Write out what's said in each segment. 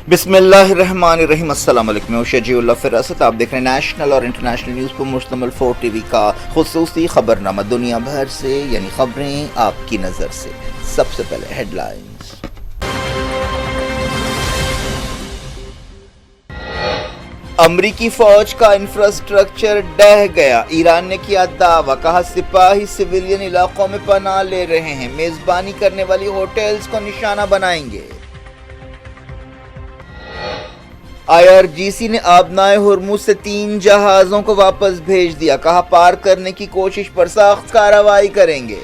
بسم اللہ الرحمن الرحیم۔ السلام علیکم، میں شجیع اللہ فراست، آپ دیکھ رہے ہیں نیشنل اور انٹرنیشنل نیوز پر مشتمل 4 ٹی وی کا خصوصی خبرنامہ دنیا بھر سے، یعنی خبریں آپ کی نظر سے۔ سب سے پہلے ہیڈ لائنز۔ امریکی فوج کا انفراسٹرکچر ڈہ گیا، ایران نے کیا دعویٰ، کہا سپاہی سویلین علاقوں میں پناہ لے رہے ہیں، میزبانی کرنے والی ہوٹلز کو نشانہ بنائیں گے۔ IRGC نے آبنائے ہرمز سے 3 جہازوں کو واپس بھیج دیا، کہا پار کرنے کی کوشش پر سخت کارروائی کریں گے۔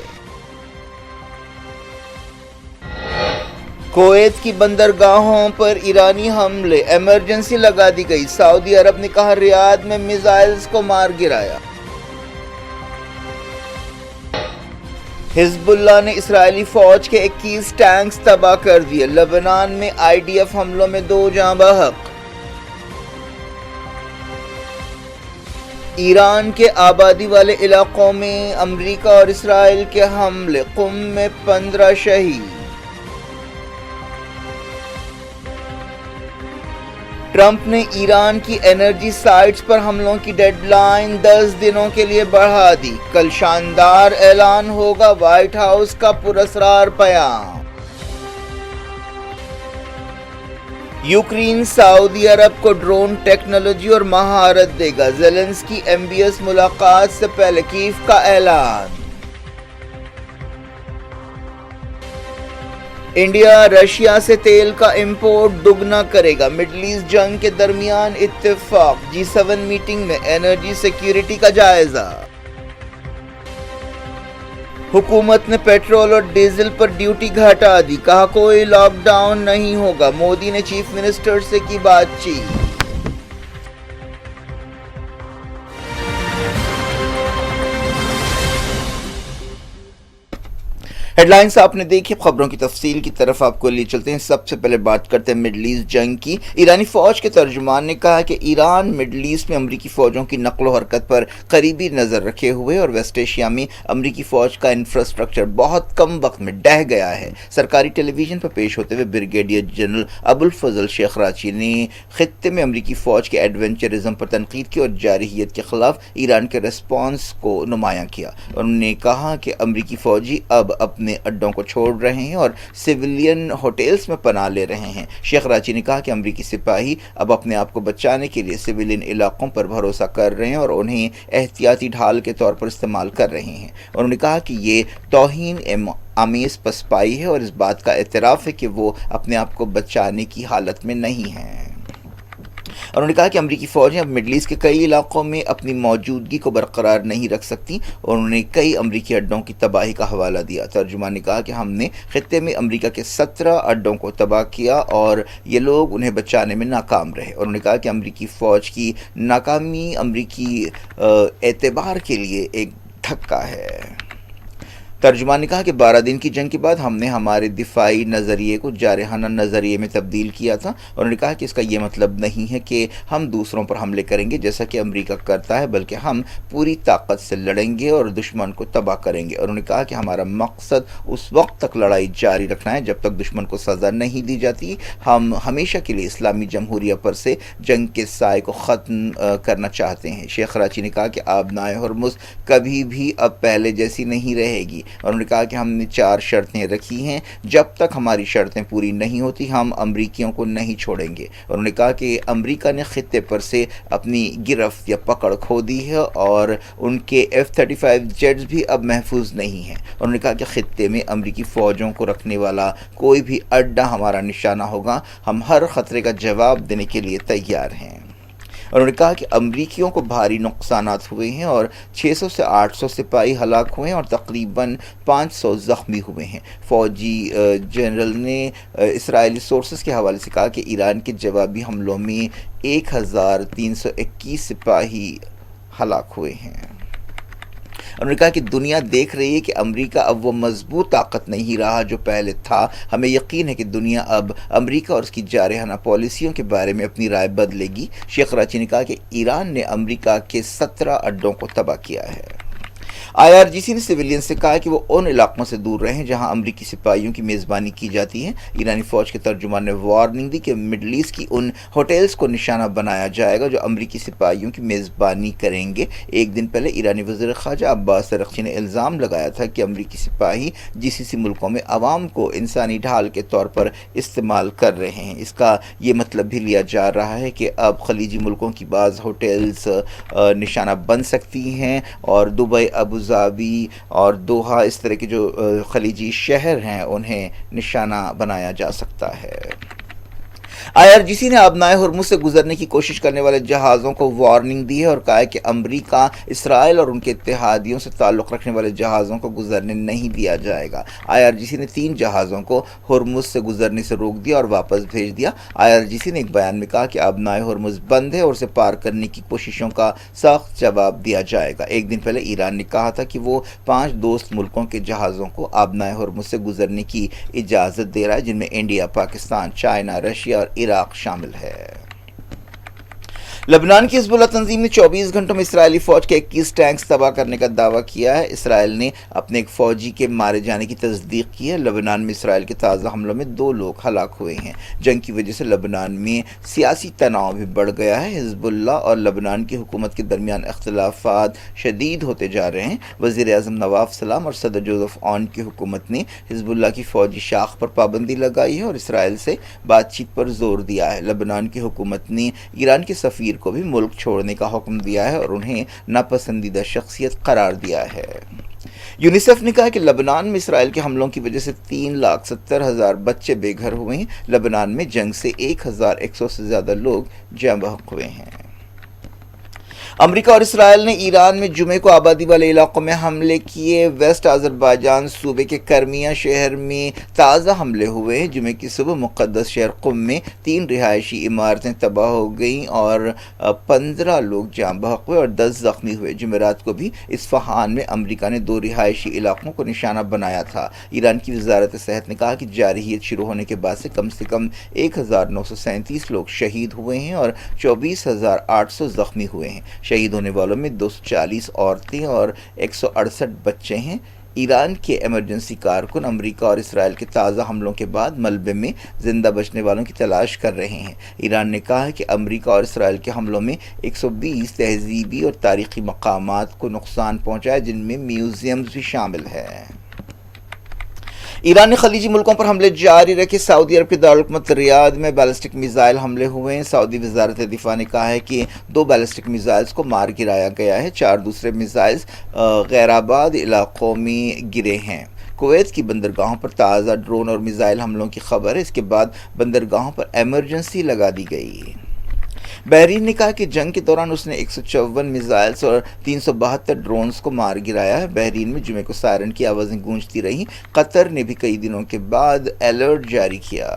کویت کی بندرگاہوں پر ایرانی حملے، ایمرجنسی لگا دی گئی، سعودی عرب نے کہا ریاض میں میزائلز کو مار گرایا۔ حزب اللہ نے اسرائیلی فوج کے 21 ٹینکس تباہ کر دیے، لبنان میں IDF حملوں میں 2 جاں بحق۔ ایران کے آبادی والے علاقوں میں امریکہ اور اسرائیل کے حملے، قم میں 15 شہید۔ ٹرمپ نے ایران کی انرجی سائٹس پر حملوں کی ڈیڈ لائن 10 دنوں کے لیے بڑھا دی، کل شاندار اعلان ہوگا، وائٹ ہاؤس کا پراسرار پیام۔ یوکرین سعودی عرب کو ڈرون ٹیکنالوجی اور مہارت دے گا، زیلنسکی MBS ملاقات سے پہلے کیف کا اعلان۔ انڈیا رشیا سے تیل کا امپورٹ دگنا کرے گا، مڈل ایسٹ جنگ کے درمیان اتفاق، G7 میٹنگ میں انرجی سیکیورٹی کا جائزہ۔ حکومت نے پیٹرول اور ڈیزل پر ڈیوٹی گھٹا دی، کہا کوئی لاک ڈاؤن نہیں ہوگا، مودی نے چیف منسٹر سے کی بات چیت۔ ہیڈ لائنز آپ نے دیکھی، خبروں کی تفصیل کی طرف آپ کو لے چلتے ہیں۔ سب سے پہلے بات کرتے ہیں مڈل ایسٹ جنگ کی۔ ایرانی فوج کے ترجمان نے کہا کہ ایران مڈل ایسٹ میں امریکی فوجوں کی نقل و حرکت پر قریبی نظر رکھے ہوئے اور ویسٹ ایشیا میں امریکی فوج کا انفراسٹرکچر بہت کم وقت میں ڈہ گیا ہے۔ سرکاری ٹیلی ویژن پر پیش ہوتے ہوئے بریگیڈیئر جنرل ابوالفضل شیخ راچی نے خطے میں امریکی فوج کے ایڈونچرزم پر تنقید کی اور جارحیت کے خلاف ایران کے ریسپانس کو نمایاں کیا۔ انہوں نے کہا کہ امریکی فوجی اب اپنے اڈوں کو چھوڑ رہے ہیں اور سویلین ہوٹلز میں پناہ لے رہے ہیں۔ شیخ راچی نے کہا کہ امریکی سپاہی اب اپنے آپ کو بچانے کے لیے سویلین علاقوں پر بھروسہ کر رہے ہیں اور انہیں احتیاطی ڈھال کے طور پر استعمال کر رہے ہیں۔ انہوں نے کہا کہ یہ توہین آمیز پسپائی ہے اور اس بات کا اعتراف ہے کہ وہ اپنے آپ کو بچانے کی حالت میں نہیں ہیں۔ انہوں نے کہا کہ امریکی فوجیں اب مڈل ایسٹ کے کئی علاقوں میں اپنی موجودگی کو برقرار نہیں رکھ سکتی اور انہوں نے کئی امریکی اڈوں کی تباہی کا حوالہ دیا۔ ترجمان نے کہا کہ ہم نے خطے میں امریکہ کے 17 اڈوں کو تباہ کیا اور یہ لوگ انہیں بچانے میں ناکام رہے۔ انہوں نے کہا کہ امریکی فوج کی ناکامی امریکی اعتبار کے لیے ایک دھکا ہے۔ ترجمان نے کہا کہ 12 دن کی جنگ کے بعد ہم نے ہمارے دفاعی نظریے کو جارحانہ نظریے میں تبدیل کیا تھا۔ انہوں نے کہا کہ اس کا یہ مطلب نہیں ہے کہ ہم دوسروں پر حملے کریں گے جیسا کہ امریکہ کرتا ہے، بلکہ ہم پوری طاقت سے لڑیں گے اور دشمن کو تباہ کریں گے۔ انہوں نے کہا کہ ہمارا مقصد اس وقت تک لڑائی جاری رکھنا ہے جب تک دشمن کو سزا نہیں دی جاتی۔ ہم ہمیشہ کے لیے اسلامی جمہوریہ پر سے جنگ کے سائے کو ختم کرنا چاہتے ہیں۔ شیخ راچی نے کہا کہ آبنائے ہرمز کبھی بھی اب پہلے جیسی نہیں رہے گی۔ انہوں نے کہا کہ ہم نے 4 شرطیں رکھی ہیں، جب تک ہماری شرطیں پوری نہیں ہوتی ہم امریکیوں کو نہیں چھوڑیں گے۔ انہوں نے کہا کہ امریکہ نے خطے پر سے اپنی گرفت یا پکڑ کھو دی ہے اور ان کے F-35 جیٹس بھی اب محفوظ نہیں ہیں۔ انہوں نے کہا کہ خطے میں امریکی فوجوں کو رکھنے والا کوئی بھی اڈا ہمارا نشانہ ہوگا، ہم ہر خطرے کا جواب دینے کے لیے تیار ہیں۔ انہوں نے کہا کہ امریکیوں کو بھاری نقصانات ہوئے ہیں اور 600 سے 800 سپاہی ہلاک ہوئے ہیں اور تقریباً 500 زخمی ہوئے ہیں۔ فوجی جنرل نے اسرائیلی سورسز کے حوالے سے کہا کہ ایران کے جوابی حملوں میں 1321 سپاہی ہلاک ہوئے ہیں۔ انہوں نے کہا کہ دنیا دیکھ رہی ہے کہ امریکہ اب وہ مضبوط طاقت نہیں رہا جو پہلے تھا، ہمیں یقین ہے کہ دنیا اب امریکہ اور اس کی جارحانہ پالیسیوں کے بارے میں اپنی رائے بدلے گی۔ شیخ راچی نے کہا کہ ایران نے امریکہ کے 17 اڈوں کو تباہ کیا ہے۔ IRGC نے سویلین سے کہا کہ وہ ان علاقوں سے دور رہیں جہاں امریکی سپاہیوں کی میزبانی کی جاتی ہے۔ ایرانی فوج کے ترجمان نے وارننگ دی کہ مڈل ایسٹ کی ان ہوٹلز کو نشانہ بنایا جائے گا جو امریکی سپاہیوں کی میزبانی کریں گے۔ ایک دن پہلے ایرانی وزیر خارجہ عباس ارغچی نے الزام لگایا تھا کہ امریکی سپاہی GCC ملکوں میں عوام کو انسانی ڈھال کے طور پر استعمال کر رہے ہیں۔ اس کا یہ مطلب بھی لیا جا رہا ہے کہ اب خلیجی ملکوں کی بعض ہوٹلز نشانہ بن سکتی ہیں اور دبئی، ابوظہبی اور دوحہ، اس طرح کے جو خلیجی شہر ہیں انہیں نشانہ بنایا جا سکتا ہے۔ IRGC نے آبنائے ہرمز سے گزرنے کی کوشش کرنے والے جہازوں کو وارننگ دی ہے اور کہا ہے کہ امریکہ، اسرائیل اور ان کے اتحادیوں سے تعلق رکھنے والے جہازوں کو گزرنے نہیں دیا جائے گا۔ IRGC نے 3 جہازوں کو ہرمز سے گزرنے سے روک دیا اور واپس بھیج دیا۔ IRGC نے ایک بیان میں کہا کہ آبنائے ہرمز بند ہے اور اسے پار کرنے کی کوششوں کا سخت جواب دیا جائے گا۔ ایک دن پہلے ایران نے کہا تھا کہ وہ 5 دوست ملکوں کے جہازوں کو آبنائے ہرمز سے گزرنے کی اجازت دے رہا ہے، جن میں انڈیا، پاکستان، چائنا، رشیا اور عراق شامل ہے۔ لبنان کی حزب اللہ تنظیم نے 24 گھنٹوں میں اسرائیلی فوج کے 21 ٹینکس تباہ کرنے کا دعویٰ کیا ہے۔ اسرائیل نے اپنے ایک فوجی کے مارے جانے کی تصدیق کی ہے۔ لبنان میں اسرائیل کے تازہ حملوں میں 2 لوگ ہلاک ہوئے ہیں۔ جنگ کی وجہ سے لبنان میں سیاسی تناؤ بھی بڑھ گیا ہے۔ حزب اللہ اور لبنان کی حکومت کے درمیان اختلافات شدید ہوتے جا رہے ہیں۔ وزیر اعظم نواف سلام اور صدر جوزف اون کی حکومت نے حزب اللہ کی فوجی شاخ پر پابندی لگائی ہے اور اسرائیل سے بات چیت پر زور دیا ہے۔ لبنان کی حکومت نے ایران کے سفیر کو بھی ملک چھوڑنے کا حکم دیا ہے اور انہیں ناپسندیدہ شخصیت قرار دیا ہے۔ یونیسیف نے کہا کہ لبنان میں اسرائیل کے حملوں کی وجہ سے 3,70,000 بچے بے گھر ہوئے ہیں۔ لبنان میں جنگ سے 1,100 سے زیادہ لوگ جاں بحق ہوئے ہیں۔ امریکہ اور اسرائیل نے ایران میں جمعے کو آبادی والے علاقوں میں حملے کیے۔ ویسٹ آذربائیجان صوبے کے کرمیا شہر میں تازہ حملے ہوئے ہیں۔ جمعے کی صبح مقدس شہر قم میں 3 رہائشی عمارتیں تباہ ہو گئیں اور 15 لوگ جاں بحق ہوئے اور 10 زخمی ہوئے۔ جمعرات کو بھی اصفہان میں امریکہ نے 2 رہائشی علاقوں کو نشانہ بنایا تھا۔ ایران کی وزارت صحت نے کہا کہ جارحیت شروع ہونے کے بعد سے کم 1937 لوگ شہید ہوئے ہیں اور 24,800 زخمی ہوئے ہیں۔ شہید ہونے والوں میں 240 عورتیں اور 168 بچے ہیں۔ ایران کے ایمرجنسی کارکن امریکہ اور اسرائیل کے تازہ حملوں کے بعد ملبے میں زندہ بچنے والوں کی تلاش کر رہے ہیں۔ ایران نے کہا ہے کہ امریکہ اور اسرائیل کے حملوں میں 120 تہذیبی اور تاریخی مقامات کو نقصان پہنچا ہے، جن میں میوزیمز بھی شامل ہیں۔ ایران نے خلیجی ملکوں پر حملے جاری رکھے۔ سعودی عرب کے دارالحکومت ریاض میں بیلسٹک میزائل حملے ہوئے ہیں۔ سعودی وزارت دفاع نے کہا ہے کہ 2 بیلسٹک میزائلز کو مار گرایا گیا ہے، 4 دوسرے میزائلز غیر آباد علاقوں میں گرے ہیں۔ کویت کی بندرگاہوں پر تازہ ڈرون اور میزائل حملوں کی خبر ہے۔ اس کے بعد بندرگاہوں پر ایمرجنسی لگا دی گئی۔ بحرین نے کہا کہ جنگ کے دوران اس نے 154 میزائلز اور 372 ڈرونز کو مار گرایا ہے۔ بحرین میں جمعے کو سائرن کی آوازیں گونجتی رہیں۔ قطر نے بھی کئی دنوں کے بعد الرٹ جاری کیا۔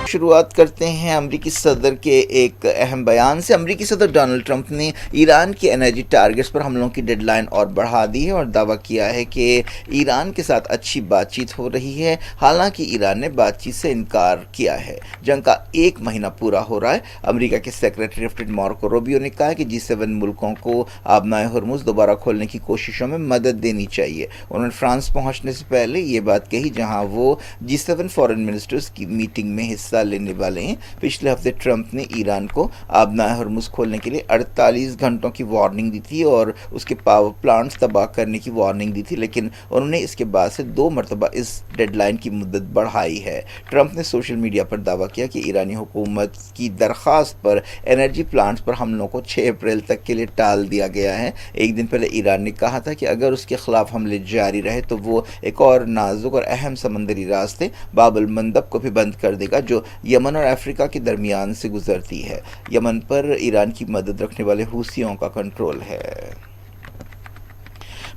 شروعات کرتے ہیں امریکی صدر کے ایک اہم بیان سے۔ امریکی صدر ڈونلڈ ٹرمپ نے ایران کے انرجی ٹارگٹس پر حملوں کی ڈیڈ لائن اور بڑھا دی ہے اور دعویٰ کیا ہے کہ ایران کے ساتھ اچھی بات چیت ہو رہی ہے، حالانکہ ایران نے بات چیت سے انکار کیا ہے۔ جنگ کا 1 مہینہ پورا ہو رہا ہے۔ امریکہ کے secretary of state Marco Rubio نے کہا کہ G7 ملکوں کو آبنائے ہرمز دوبارہ کھولنے کی کوششوں میں مدد دینی چاہیے۔ انہوں نے فرانس پہنچنے سے پہلے یہ بات کہی، جہاں وہ G7 فارن منسٹرز کی میٹنگ میں حصہ لینے والے ہیں۔ پچھلے ہفتے ٹرمپ نے ایران کو آبنائے ہرمز کھولنے کے لیے 48 گھنٹوں کی وارننگ دی تھی اور اس کے پاور پلانٹس تباہ کرنے کی وارننگ دی تھی، لیکن انہوں نے اس کے بعد سے 2 مرتبہ اس ڈیڈ لائن کی مدت بڑھائی ہے۔ ٹرمپ نے سوشل میڈیا پر دعویٰ کیا کہ ایرانی حکومت کی درخواست پر انرجی پلانٹس پر حملوں کو 6 اپریل تک کے لیے ٹال دیا گیا ہے۔ ایک دن پہلے ایران نے کہا تھا کہ اگر اس کے خلاف حملے جاری رہے تو وہ ایک اور نازک اور اہم سمندری راستے باب المندب کو بھی بند کر دے گا، جو یمن اور افریقہ کے درمیان سے گزرتی ہے۔ یمن پر ایران کی مدد رکھنے والے حوثیوں کا کنٹرول ہے۔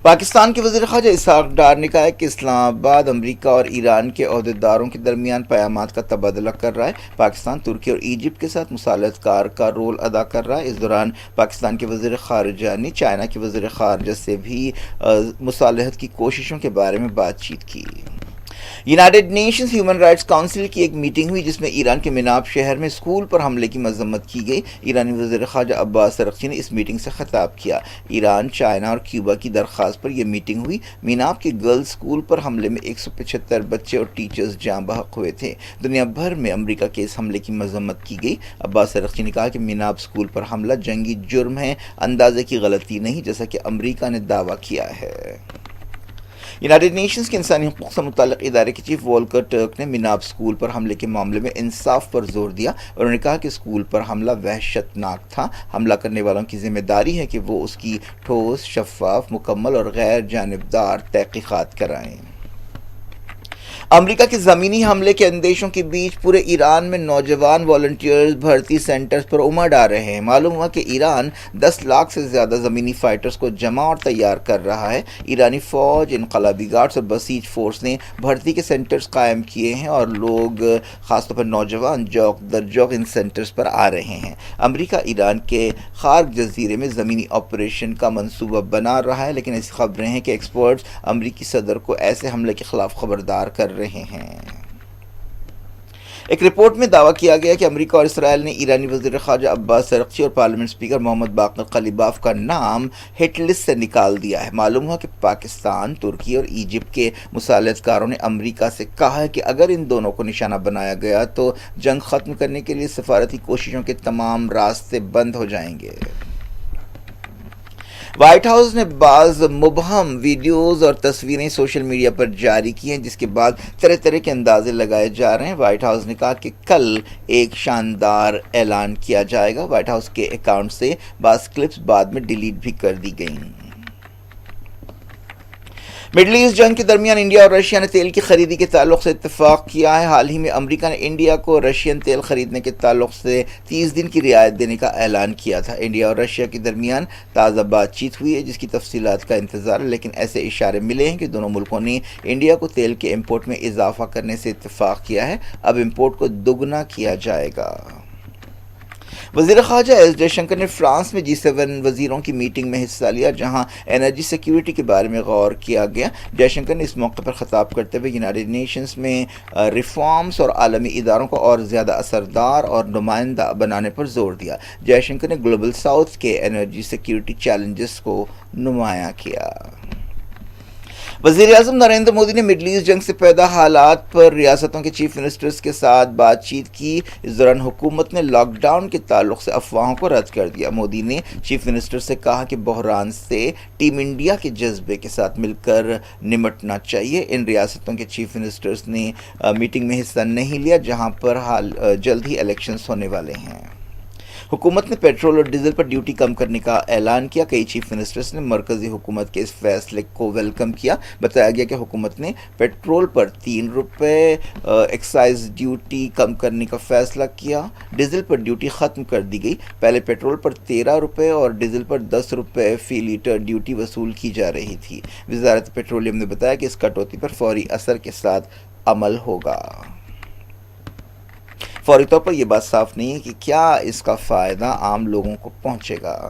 پاکستان کے وزیر خارجہ اسحاق ڈار نے کہا ہے کہ اسلام آباد امریکہ اور ایران کے عہدیداروں کے درمیان پیامات کا تبادلہ کر رہا ہے۔ پاکستان ترکی اور ایجپٹ کے ساتھ مصالحت کار کا رول ادا کر رہا ہے۔ اس دوران پاکستان کے وزیر خارجہ نے چائنا کے وزیر خارجہ سے بھی مصالحت کی کوششوں کے بارے میں بات چیت کی۔ United nations human rights council کی ایک میٹنگ ہوئی جس میں ایران کے مناب شہر میں اسکول پر حملے کی مذمت کی گئی۔ ایرانی وزیر خارجہ عباس ارغچی نے اس میٹنگ سے خطاب کیا۔ ایران، چائنا اور کیوبا کی درخواست پر یہ میٹنگ ہوئی۔ مناب کے گرلز اسکول پر حملے میں 175 بچے اور ٹیچرز جاں بحق ہوئے تھے۔ دنیا بھر میں امریکہ کے اس حملے کی مذمت کی گئی۔ عباس ارغچی نے کہا کہ مناب اسکول پر حملہ جنگی جرم ہے، اندازے کی غلطی نہیں، جیسا کہ امریکہ نے دعویٰ کیا ہے۔ یونائٹڈ نیشنز کے انسانی حقوق سے متعلق ادارے کے چیف والکر ٹرک نے مناب اسکول پر حملے کے معاملے میں انصاف پر زور دیا۔ انہوں نے کہا کہ اسکول پر حملہ وحشت ناک تھا۔ حملہ کرنے والوں کی ذمہ داری ہے کہ وہ اس کی ٹھوس، شفاف، مکمل اور غیر جانبدار تحقیقات کرائیں۔ امریکہ کے زمینی حملے کے اندیشوں کے بیچ پورے ایران میں نوجوان والنٹیئرز بھرتی سینٹرز پر امڑ آ رہے ہیں۔ معلوم ہوا کہ ایران 10 لاکھ سے زیادہ زمینی فائٹرز کو جمع اور تیار کر رہا ہے۔ ایرانی فوج، انقلابی گارڈز اور بسیج فورس نے بھرتی کے سینٹرز قائم کیے ہیں اور لوگ، خاص طور پر نوجوان، جوق در جوق ان سینٹرز پر آ رہے ہیں۔ امریکہ ایران کے خارق جزیرے میں زمینی آپریشن کا منصوبہ بنا رہا ہے، لیکن ایسی خبریں ہیں کہ ایکسپرٹس امریکی صدر کو ایسے حملے کے خلاف خبردار کر رہے ہیں۔ ایک رپورٹ میں دعویٰ کیا گیا کہ امریکہ اور اسرائیل نے ایرانی وزیر خارجہ عباس ارغچی اور پارلیمنٹ اسپیکر محمد باقر قلیباف کا نام ہٹ لسٹ سے نکال دیا ہے۔ معلوم ہوا کہ پاکستان، ترکی اور ایجپٹ کے مصالحت کاروں نے امریکہ سے کہا ہے کہ اگر ان دونوں کو نشانہ بنایا گیا تو جنگ ختم کرنے کے لیے سفارتی کوششوں کے تمام راستے بند ہو جائیں گے۔ وائٹ ہاؤس نے بعض مبہم ویڈیوز اور تصویریں سوشل میڈیا پر جاری کی ہیں، جس کے بعد طرح طرح کے اندازے لگائے جا رہے ہیں۔ وائٹ ہاؤس نے کہا کہ کل ایک شاندار اعلان کیا جائے گا۔ وائٹ ہاؤس کے اکاؤنٹ سے بعض کلپس بعد میں ڈیلیٹ بھی کر دی گئیں۔ مڈل ایسٹ جنگ کے درمیان انڈیا اور رشیا نے تیل کی خریدی کے تعلق سے اتفاق کیا ہے۔ حال ہی میں امریکہ نے انڈیا کو رشین تیل خریدنے کے تعلق سے 30 دن کی رعایت دینے کا اعلان کیا تھا۔ انڈیا اور رشیا کے درمیان تازہ بات چیت ہوئی ہے، جس کی تفصیلات کا انتظار ہے، لیکن ایسے اشارے ملے ہیں کہ دونوں ملکوں نے انڈیا کو تیل کے امپورٹ میں اضافہ کرنے سے اتفاق کیا ہے۔ اب امپورٹ کو دوگنا کیا جائے گا۔ وزیر خارجہ ایس جے شنکر نے فرانس میں G7 وزیروں کی میٹنگ میں حصہ لیا، جہاں انرجی سیکیورٹی کے بارے میں غور کیا گیا۔ جے شنکر نے اس موقع پر خطاب کرتے ہوئے یونائٹڈ نیشنز میں ریفارمز اور عالمی اداروں کو اور زیادہ اثردار اور نمائندہ بنانے پر زور دیا۔ جے شنکر نے گلوبل ساؤتھ کے انرجی سیکیورٹی چیلنجز کو نمایاں کیا۔ وزیر اعظم نریندر مودی نے مڈل ایسٹ جنگ سے پیدا حالات پر ریاستوں کے چیف منسٹرز کے ساتھ بات چیت کی۔ اس دوران حکومت نے لاک ڈاؤن کے تعلق سے افواہوں کو رد کر دیا۔ مودی نے چیف منسٹر سے کہا کہ بحران سے ٹیم انڈیا کے جذبے کے ساتھ مل کر نمٹنا چاہیے۔ ان ریاستوں کے چیف منسٹرز نے میٹنگ میں حصہ نہیں لیا، جہاں پر جلد ہی الیکشنز ہونے والے ہیں۔ حکومت نے پیٹرول اور ڈیزل پر ڈیوٹی کم کرنے کا اعلان کیا۔ کئی چیف منسٹرز نے مرکزی حکومت کے اس فیصلے کو ویلکم کیا۔ بتایا گیا کہ حکومت نے پیٹرول پر 3 روپے ایکسائز ڈیوٹی کم کرنے کا فیصلہ کیا۔ ڈیزل پر ڈیوٹی ختم کر دی گئی۔ پہلے پیٹرول پر 13 روپے اور ڈیزل پر 10 روپے فی لیٹر ڈیوٹی وصول کی جا رہی تھی۔ وزارت پیٹرولیم نے بتایا کہ اس کٹوتی پر فوری اثر کے ساتھ عمل ہوگا۔ فوری طور پر یہ بات صاف نہیں ہے کہ کیا اس کا فائدہ عام لوگوں کو پہنچے گا۔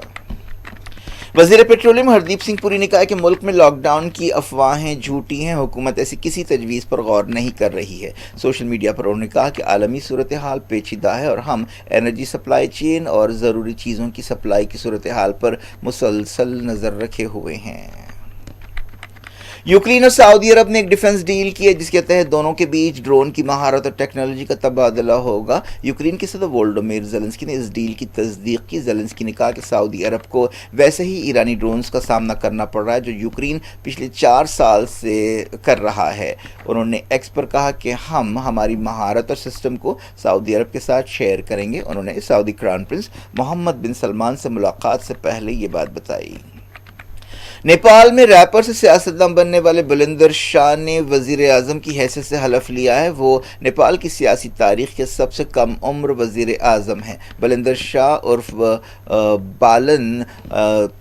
وزیر پیٹرولیم ہردیپ سنگھ پوری نے کہا کہ ملک میں لاک ڈاؤن کی افواہیں جھوٹی ہیں، حکومت ایسی کسی تجویز پر غور نہیں کر رہی ہے۔ سوشل میڈیا پر انہوں نے کہا کہ عالمی صورتحال پیچیدہ ہے اور ہم انرجی سپلائی چین اور ضروری چیزوں کی سپلائی کی صورتحال پر مسلسل نظر رکھے ہوئے ہیں۔ یوکرین اور سعودی عرب نے ایک ڈیفنس ڈیل کی ہے، جس کے تحت دونوں کے بیچ ڈرون کی مہارت اور ٹیکنالوجی کا تبادلہ ہوگا۔ یوکرین کے صدر وولڈیمیر زیلنسکی نے اس ڈیل کی تصدیق کی۔ زیلنسکی نے کہا کہ سعودی عرب کو ویسے ہی ایرانی ڈرونز کا سامنا کرنا پڑ رہا ہے جو یوکرین پچھلے 4 سال سے کر رہا ہے۔ انہوں نے ایکس پر کہا کہ ہم ہماری مہارت اور سسٹم کو سعودی عرب کے ساتھ شیئر کریں گے۔ انہوں نے سعودی کراؤن پرنس محمد بن سلمان سے ملاقات سے پہلے یہ بات بتائی۔ نیپال میں ریپر سے سیاستداں بننے والے بلندر شاہ نے وزیر اعظم کی حیثیت سے حلف لیا ہے۔ وہ نیپال کی سیاسی تاریخ کے سب سے کم عمر وزیر اعظم ہیں۔ بلندر شاہ عرف بالن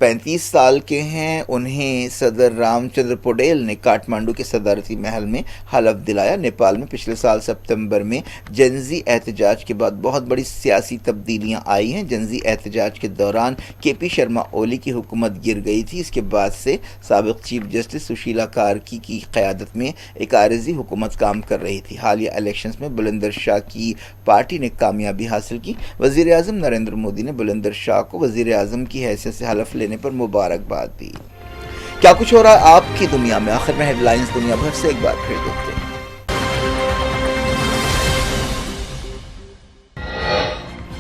35 سال کے ہیں۔ انہیں صدر رام چندر پوڈیل نے کاٹمانڈو کے صدارتی محل میں حلف دلایا۔ نیپال میں پچھلے سال ستمبر میں جنزی احتجاج کے بعد بہت بڑی سیاسی تبدیلیاں آئی ہیں۔ جنزی احتجاج کے دوران کے پی شرما اولی کی حکومت گر گئی تھی۔ اس کے بعد بعد سے سابق چیف جسٹس سشیلا کارکی کی قیادت میں ایک عارضی حکومت کام کر رہی تھی۔ حالیہ الیکشنز میں بلندر شاہ کی پارٹی نے کامیابی حاصل کی۔ وزیر اعظم نریندر مودی نے بلندر شاہ کو وزیر اعظم کی حیثیت سے حلف لینے پر مبارکباد دی۔ کیا کچھ ہو رہا ہے آپ کی دنیا میں؟ آخر میں ہیڈ لائنز دنیا بھر سے ایک بار پھر دیکھتے ہیں۔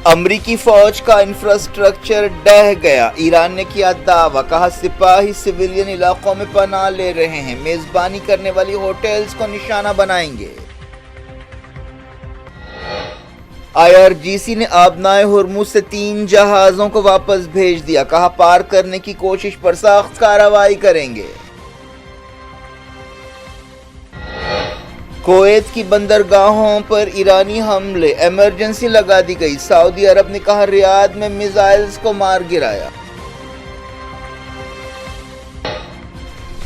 امریکی فوج کا انفراسٹرکچر ڈہ گیا، ایران نے کیا دعویٰ، کہا سپاہی سویلین علاقوں میں پناہ لے رہے ہیں، میزبانی کرنے والی ہوٹلز کو نشانہ بنائیں گے۔ IRGC نے آبنائے ہرمز سے 3 جہازوں کو واپس بھیج دیا، کہا پار کرنے کی کوشش پر سخت کارروائی کریں گے۔ کویت کی بندرگاہوں پر ایرانی حملے، ایمرجنسی لگا دی گئی، سعودی عرب نے کہا ریاض میں میزائلز کو مار گرایا۔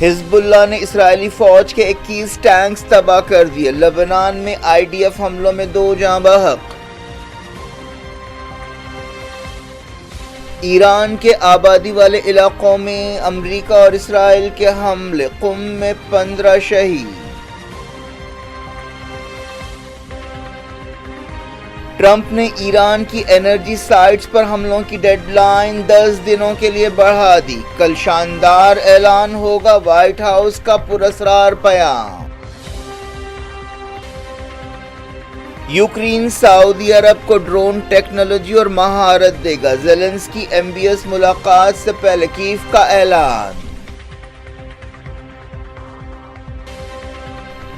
حزب اللہ نے اسرائیلی فوج کے 21 ٹینکس تباہ کر دیے، لبنان میں IDF حملوں میں 2 جاں بحق۔ ایران کے آبادی والے علاقوں میں امریکہ اور اسرائیل کے حملے، قم میں 15 شہید۔ ٹرمپ نے ایران کی انرجی سائٹس پر حملوں کی ڈیڈ لائن 10 دنوں کے لیے بڑھا دی، کل شاندار اعلان ہوگا وائٹ ہاؤس کا پراسرار پیام۔ یوکرین سعودی عرب کو ڈرون ٹیکنالوجی اور مہارت دے گا، زیلنسکی MBS ملاقات سے پہلے کیف کا اعلان۔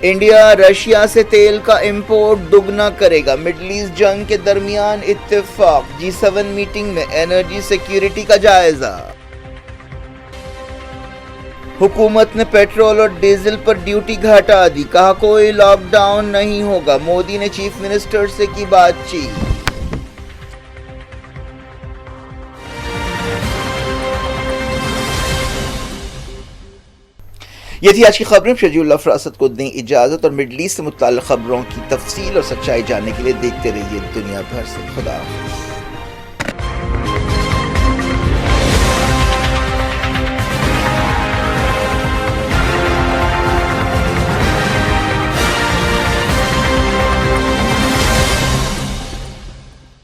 انڈیا رشیا سے تیل کا امپورٹ دگنا کرے گا، مڈل ایسٹ جنگ کے درمیان اتفاق، G7 میٹنگ میں انرجی سیکیورٹی کا جائزہ۔ حکومت نے پیٹرول اور ڈیزل پر ڈیوٹی گھٹا دی، کہا کوئی لاک ڈاؤن نہیں ہوگا، مودی نے چیف منسٹر سے کی بات چیت۔ یہ تھی آج کی خبریں۔ شجیع اللہ فراست کو دیں اجازت، اور مڈل ایسٹ سے متعلق خبروں کی تفصیل اور سچائی جاننے کے لیے دیکھتے رہیے دنیا بھر سے۔ خدا حافظ۔